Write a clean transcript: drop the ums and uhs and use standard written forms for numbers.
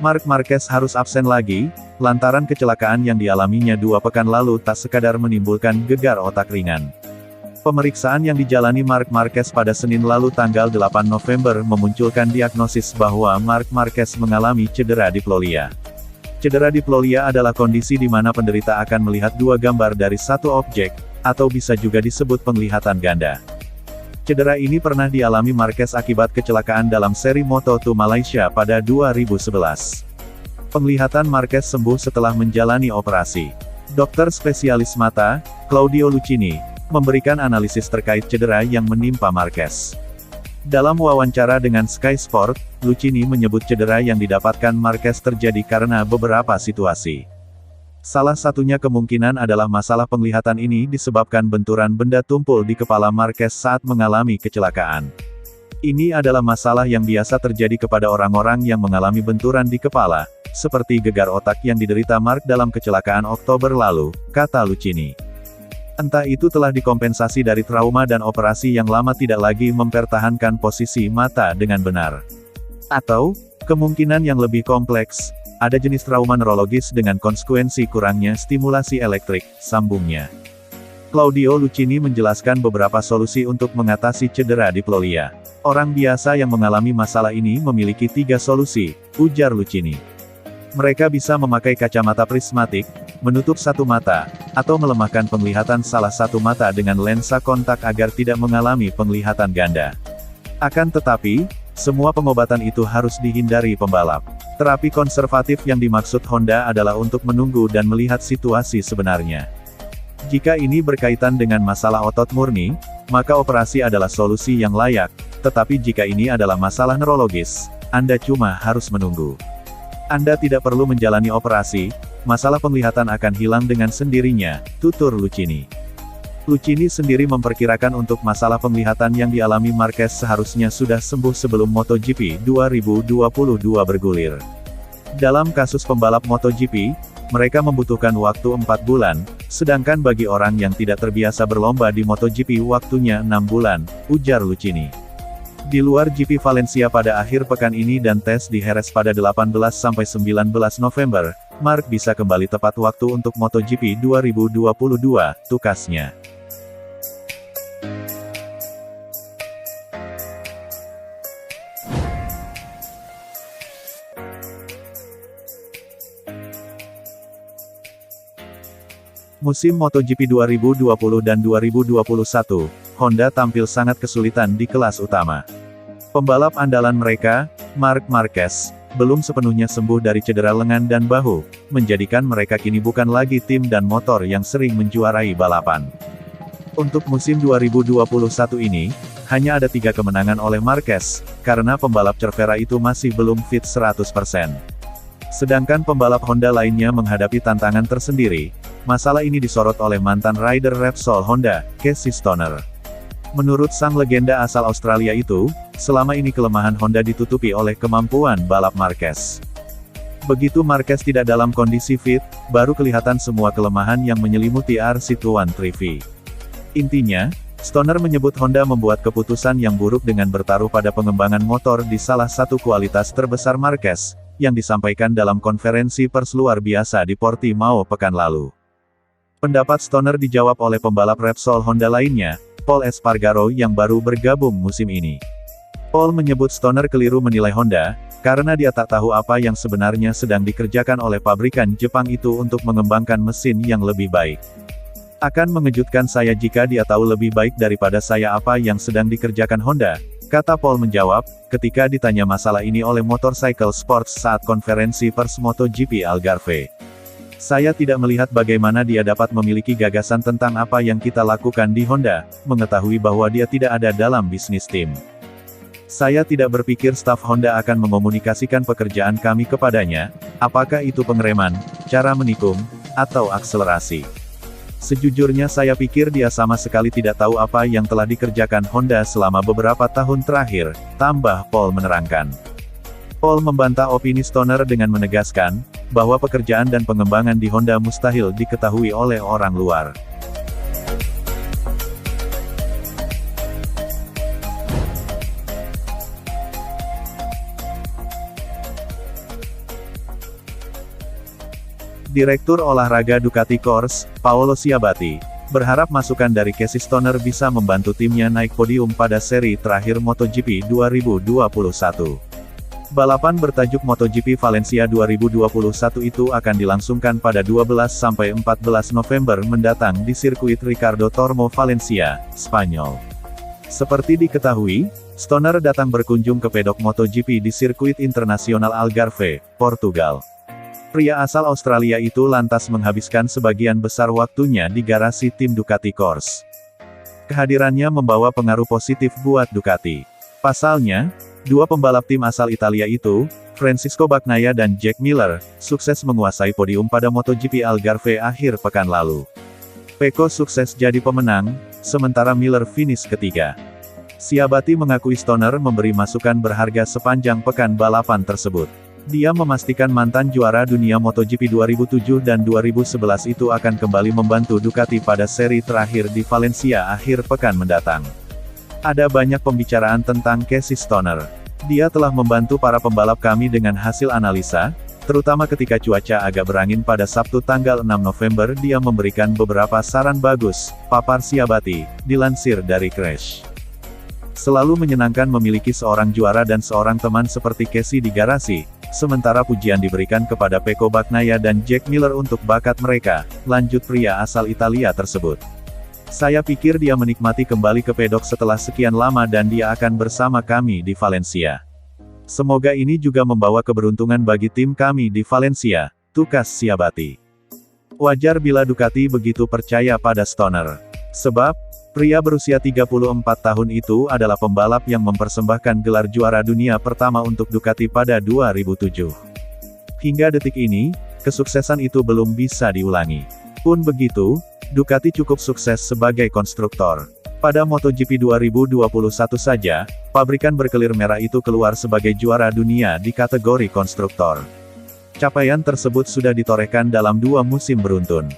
Marc Marquez harus absen lagi, lantaran kecelakaan yang dialaminya 2 pekan lalu tak sekadar menimbulkan gegar otak ringan. Pemeriksaan yang dijalani Marc Marquez pada Senin lalu tanggal 8 November memunculkan diagnosis bahwa Marc Marquez mengalami cedera diplolia. Cedera diplolia adalah kondisi di mana penderita akan melihat 2 gambar dari satu objek, atau bisa juga disebut penglihatan ganda. Cedera ini pernah dialami Marquez akibat kecelakaan dalam seri Moto2 Malaysia pada 2011. Penglihatan Marquez sembuh setelah menjalani operasi. Dokter spesialis mata, Claudio Lucchini, memberikan analisis terkait cedera yang menimpa Marquez. Dalam wawancara dengan Sky Sport, Lucchini menyebut cedera yang didapatkan Marquez terjadi karena beberapa situasi. Salah satunya kemungkinan adalah masalah penglihatan ini disebabkan benturan benda tumpul di kepala Marquez saat mengalami kecelakaan. Ini adalah masalah yang biasa terjadi kepada orang-orang yang mengalami benturan di kepala, seperti gegar otak yang diderita Marc dalam kecelakaan Oktober lalu, kata Lucchini. Entah itu telah dikompensasi dari trauma dan operasi yang lama tidak lagi mempertahankan posisi mata dengan benar. Atau, kemungkinan yang lebih kompleks, ada jenis trauma neurologis dengan konsekuensi kurangnya stimulasi elektrik, sambungnya. Claudio Lucchini menjelaskan beberapa solusi untuk mengatasi cedera diplolia. Orang biasa yang mengalami masalah ini memiliki 3 solusi, ujar Lucchini. Mereka bisa memakai kacamata prismatik, menutup satu mata, atau melemahkan penglihatan salah satu mata dengan lensa kontak agar tidak mengalami penglihatan ganda. Akan tetapi, semua pengobatan itu harus dihindari pembalap. Terapi konservatif yang dimaksud Honda adalah untuk menunggu dan melihat situasi sebenarnya. Jika ini berkaitan dengan masalah otot murni, maka operasi adalah solusi yang layak, tetapi jika ini adalah masalah neurologis, Anda cuma harus menunggu. Anda tidak perlu menjalani operasi, masalah penglihatan akan hilang dengan sendirinya, tutur Lucchini. Lucchini sendiri memperkirakan untuk masalah penglihatan yang dialami Marquez seharusnya sudah sembuh sebelum MotoGP 2022 bergulir. Dalam kasus pembalap MotoGP, mereka membutuhkan waktu 4 bulan, sedangkan bagi orang yang tidak terbiasa berlomba di MotoGP waktunya 6 bulan, ujar Lucchini. Di luar GP Valencia pada akhir pekan ini dan tes di Jerez pada 18–19 November, Marc bisa kembali tepat waktu untuk MotoGP 2022, tukasnya. Musim MotoGP 2020 dan 2021, Honda tampil sangat kesulitan di kelas utama. Pembalap andalan mereka, Marc Marquez, belum sepenuhnya sembuh dari cedera lengan dan bahu, menjadikan mereka kini bukan lagi tim dan motor yang sering menjuarai balapan. Untuk musim 2021 ini, hanya ada 3 kemenangan oleh Marquez, karena pembalap Cervera itu masih belum fit 100%. Sedangkan pembalap Honda lainnya menghadapi tantangan tersendiri. Masalah ini disorot oleh mantan rider Repsol Honda, Casey Stoner. Menurut sang legenda asal Australia itu, selama ini kelemahan Honda ditutupi oleh kemampuan balap Marquez. Begitu Marquez tidak dalam kondisi fit, baru kelihatan semua kelemahan yang menyelimuti RC213V. Intinya, Stoner menyebut Honda membuat keputusan yang buruk dengan bertaruh pada pengembangan motor di salah satu kualitas terbesar Marquez, yang disampaikan dalam konferensi pers luar biasa di Portimao pekan lalu. Pendapat Stoner dijawab oleh pembalap Repsol Honda lainnya, Pol Espargaro yang baru bergabung musim ini. Pol menyebut Stoner keliru menilai Honda, karena dia tak tahu apa yang sebenarnya sedang dikerjakan oleh pabrikan Jepang itu untuk mengembangkan mesin yang lebih baik. Akan mengejutkan saya jika dia tahu lebih baik daripada saya apa yang sedang dikerjakan Honda, kata Pol menjawab, ketika ditanya masalah ini oleh Motorcycle Sports saat konferensi pers MotoGP Algarve. Saya tidak melihat bagaimana dia dapat memiliki gagasan tentang apa yang kita lakukan di Honda, mengetahui bahwa dia tidak ada dalam bisnis tim. Saya tidak berpikir staf Honda akan mengomunikasikan pekerjaan kami kepadanya, apakah itu pengereman, cara menikung, atau akselerasi. Sejujurnya saya pikir dia sama sekali tidak tahu apa yang telah dikerjakan Honda selama beberapa tahun terakhir, tambah Pol menerangkan. Pol membantah opini Stoner dengan menegaskan, bahwa pekerjaan dan pengembangan di Honda mustahil diketahui oleh orang luar. Direktur Olahraga Ducati Corse, Paolo Ciabatti, berharap masukan dari Casey Stoner bisa membantu timnya naik podium pada seri terakhir MotoGP 2021. Balapan bertajuk MotoGP Valencia 2021 itu akan dilangsungkan pada 12–14 November mendatang di sirkuit Ricardo Tormo Valencia, Spanyol. Seperti diketahui, Stoner datang berkunjung ke pedok MotoGP di sirkuit internasional Algarve, Portugal. Pria asal Australia itu lantas menghabiskan sebagian besar waktunya di garasi tim Ducati Corse. Kehadirannya membawa pengaruh positif buat Ducati. Pasalnya, dua pembalap tim asal Italia itu, Francisco Bagnaia dan Jack Miller, sukses menguasai podium pada MotoGP Algarve akhir pekan lalu. Pecco sukses jadi pemenang, sementara Miller finish ketiga. Ciabatti mengakui Stoner memberi masukan berharga sepanjang pekan balapan tersebut. Dia memastikan mantan juara dunia MotoGP 2007 dan 2011 itu akan kembali membantu Ducati pada seri terakhir di Valencia akhir pekan mendatang. Ada banyak pembicaraan tentang Casey Stoner. Dia telah membantu para pembalap kami dengan hasil analisa, terutama ketika cuaca agak berangin pada Sabtu tanggal 6 November. Dia memberikan beberapa saran bagus, papar Ciabatti, dilansir dari Crash. Selalu menyenangkan memiliki seorang juara dan seorang teman seperti Casey di garasi, sementara pujian diberikan kepada Pecco Bagnaia dan Jack Miller untuk bakat mereka, lanjut pria asal Italia tersebut. Saya pikir dia menikmati kembali ke pedok setelah sekian lama dan dia akan bersama kami di Valencia. Semoga ini juga membawa keberuntungan bagi tim kami di Valencia, tukas Ciabatti. Wajar bila Ducati begitu percaya pada Stoner. Sebab, pria berusia 34 tahun itu adalah pembalap yang mempersembahkan gelar juara dunia pertama untuk Ducati pada 2007. Hingga detik ini, kesuksesan itu belum bisa diulangi. Pun begitu, Ducati cukup sukses sebagai konstruktor. Pada MotoGP 2021 saja, pabrikan berkelir merah itu keluar sebagai juara dunia di kategori konstruktor. Capaian tersebut sudah ditorehkan dalam 2 musim beruntun.